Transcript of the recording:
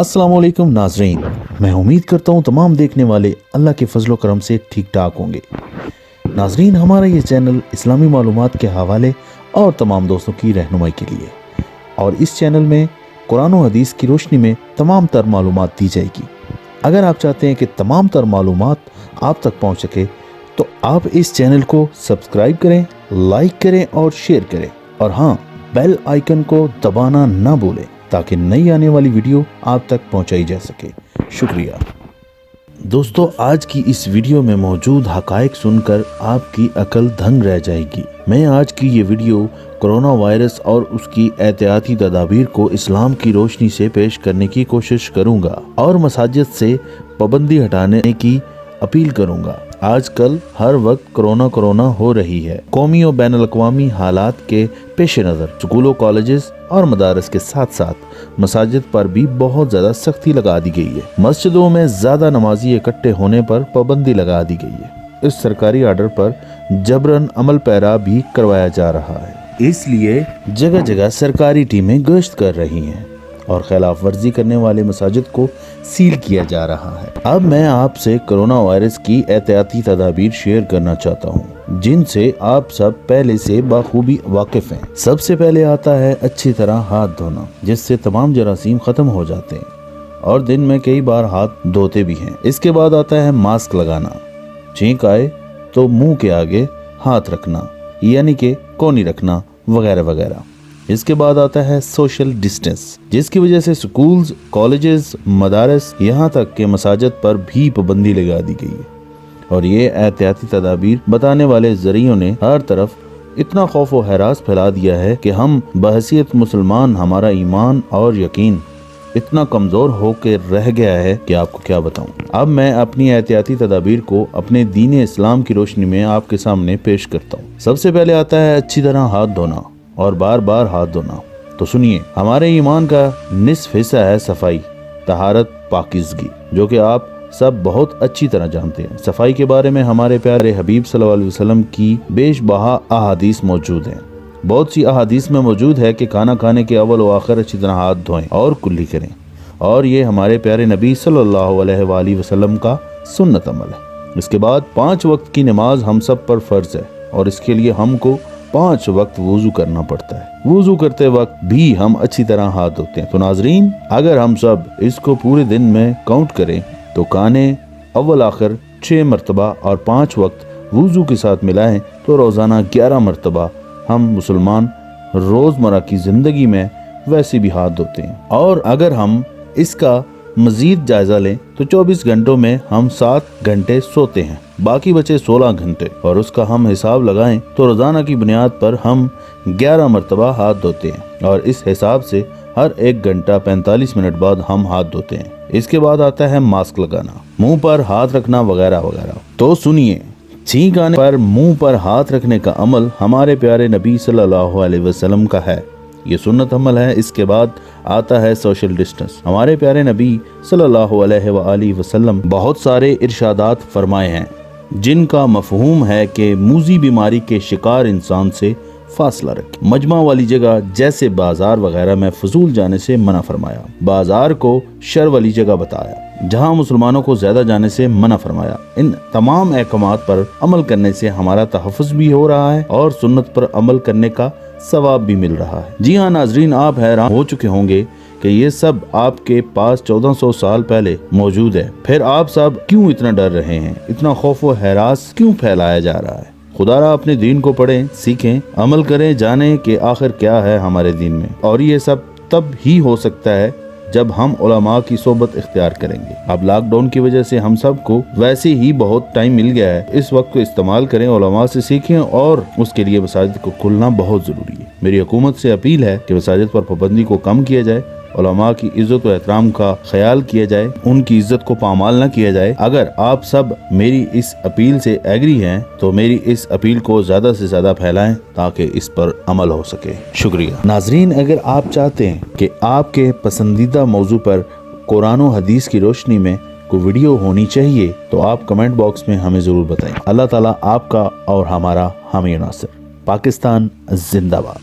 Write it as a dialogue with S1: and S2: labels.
S1: अस्सलाम वालेकुम नाजरीन, मैं उम्मीद करता हूँ तमाम देखने वाले अल्लाह के फजलो करम से ठीक ठाक होंगे। नाजरीन, हमारा ये चैनल इस्लामी मालूमात के हवाले और तमाम दोस्तों की रहनुमाई के लिए, और इस चैनल में कुरान और हदीस की रोशनी में तमाम तर मालूमात दी जाएगी। अगर आप चाहते हैं कि तमाम तर मालूमात आप तक पहुँच सके तो आप इस चैनल को सब्सक्राइब करें, लाइक करें और शेयर करें, और हाँ, बेल आइकन को दबाना ना भूलें ताकि नई आने वाली वीडियो आप तक पहुंचाई जा सके। शुक्रिया दोस्तों, आज की इस वीडियो में मौजूद हकायक सुनकर आपकी अकल दंग रह जाएगी। मैं आज की ये वीडियो कोरोना वायरस और उसकी एहतियाती तदाबीर को इस्लाम की रोशनी से पेश करने की कोशिश करूंगा और मसाजिद से पाबंदी हटाने की अपील करूंगा। आजकल हर वक्त कोरोना हो रही है। कौमी और बैनुल अक़वामी हालात के पेश नज़र स्कूलों, कॉलेजेस और मदारस के साथ साथ मसाजिद पर भी बहुत ज़्यादा सख्ती लगा दी गई है। मस्जिदों में ज़्यादा नमाजी इकट्ठे होने पर पाबंदी लगा दी गई है। इस सरकारी आर्डर पर जबरन अमल पैरा भी करवाया जा रहा है। इसलिए जगह जगह सरकारी टीमें गश्त कर रही हैं और खिलाफ वर्जी करने वाले मसाजिद को सील किया जा रहा है। अब मैं आपसे कोरोना वायरस की एहतियाती तदाबीर शेयर करना चाहता हूँ, जिनसे आप सब पहले से बाखूबी वाकिफ हैं। सबसे पहले आता है अच्छी तरह हाथ धोना, जिससे तमाम जरासीम खत्म हो जाते हैं और दिन में कई बार हाथ धोते भी हैं। इसके बाद आता है मास्क लगाना, छींक आए तो मुंह के आगे हाथ रखना, यानी कि कोनी रखना वगैरह वगैरह। इसके बाद आता है सोशल डिस्टेंस, जिसकी वजह से स्कूल्स, कॉलेजेस, मदारस, यहाँ तक के मसाजिद पर भी पाबंदी लगा दी गई है। और ये एहतियाती तदाबीर बताने वाले जरियों ने हर तरफ इतना खौफ व हरास फैला दिया है कि हम बहैसियत मुसलमान, हमारा ईमान और यकीन इतना कमजोर होकर रह गया है कि आपको क्या बताऊं। अब मैं अपनी एहतियाती तदाबीर को अपने दीन इस्लाम की रोशनी में आपके सामने पेश करता हूँ। सबसे पहले आता है अच्छी तरह हाथ धोना और बार बार हाथ धोना। तो सुनिए, हमारे ईमान का निस्फ हिस्सा है सफाई, तहारत, पाकीज़गी, जो कि आप सब बहुत अच्छी तरह जानते हैं। सफाई के बारे में हमारे प्यारे हबीब सल्लल्लाहु अलैहि वसल्लम की बेशबहा अहादीस मौजूद हैं। बहुत सी अहादीस में मौजूद है कि खाना खाने के अव्वल व आखिर अच्छी तरह हाथ धोएं और कुल्ली करें, और ये हमारे प्यारे नबी सल्लल्लाहु अलैहि वसल्लम का सुन्नत अमल है। इसके बाद 5 वक्त की नमाज हम सब पर फर्ज है और इसके लिए हमको 5 वक्त वुजू करना पड़ता है। वुजू करते वक्त भी हम अच्छी तरह हाथ धोते हैं। तो नाजरीन, अगर हम सब इसको पूरे दिन में काउंट करें तो खाने अव्वल आखिर 6 मरतबा और 5 वक्त वुजू के साथ मिलाएं तो रोजाना 11 मरतबा हम मुसलमान रोजमर्रा की जिंदगी में वैसे भी हाथ धोते हैं। और अगर हम इसका मजीद जायजा लें तो 24 घंटों में हम 7 घंटे सोते हैं, बाकी बचे 16 घंटे, और उसका हम हिसाब लगाएं तो रोजाना की बुनियाद पर हम 11 मरतबा हाथ धोते हैं, और इस हिसाब से हर 1 घंटा 45 मिनट बाद हम हाथ धोते हैं। इसके बाद आता है मास्क लगाना, मुंह पर हाथ रखना वगैरह वगैरह। तो सुनिए, छींक आने पर मुंह पर हाथ रखने का अमल हमारे प्यारे नबी सल्लल्लाहु अलैहि वसल्लम का है, ये सुन्नत अमल है। इसके बाद आता है सोशल डिस्टेंस। हमारे प्यारे नबी सल्लल्लाहु अलैहि वसल्लम बहुत सारे इरशादात फरमाए हैं, जिनका मफहूम है कि मूजी बीमारी के शिकार इंसान से फासला रखें। मजमा वाली जगह जैसे बाजार वगैरह में फजूल जाने से मना फरमाया। बाजार को शर वाली जगह बताया, जहां मुसलमानों को ज्यादा जाने से मना फरमाया। इन तमाम अहकामात पर अमल करने से हमारा तहफ़्फ़ुज़ भी हो रहा है और सुन्नत पर अमल करने का सवाब भी मिल रहा है। जी हाँ नाजरीन, आप हैरान हो चुके होंगे कि ये सब आपके पास 1400 साल पहले मौजूद है, फिर आप सब क्यों इतना डर रहे हैं? इतना खौफ व हरास क्यों फैलाया जा रहा है? खुदारा अपने दीन को पढ़ें, सीखें, अमल करें, जानें कि आखिर क्या है हमारे दीन में। और ये सब तब ही हो सकता है जब हम उलमा की सोबत इख्तियार करेंगे। अब लॉकडाउन की वजह से हम सबको वैसे ही बहुत टाइम मिल गया है, इस वक्त को इस्तेमाल करें, उलमा से सीखें, और उसके लिए मसाजिद को खुलना बहुत जरूरी है। मेरी हुकूमत से अपील है कि मसाजिद पर पाबंदी को कम किया जाए, उलमा की इज्जत व एहतराम का ख्याल किया जाए, उनकी इज्जत को पामाल न किया जाए। अगर आप सब मेरी इस अपील से एग्री हैं तो मेरी इस अपील को ज्यादा से ज्यादा फैलाएं ताकि इस पर अमल हो सके। शुक्रिया नाजरीन, अगर आप चाहते हैं कि आपके पसंदीदा मौजू पर कुरान और हदीस की रोशनी में कोई वीडियो होनी चाहिए तो आप कमेंट बॉक्स में हमें जरूर बताएं। अल्लाह ताला आपका और हमारा हामी नासिर। पाकिस्तान जिंदाबाद।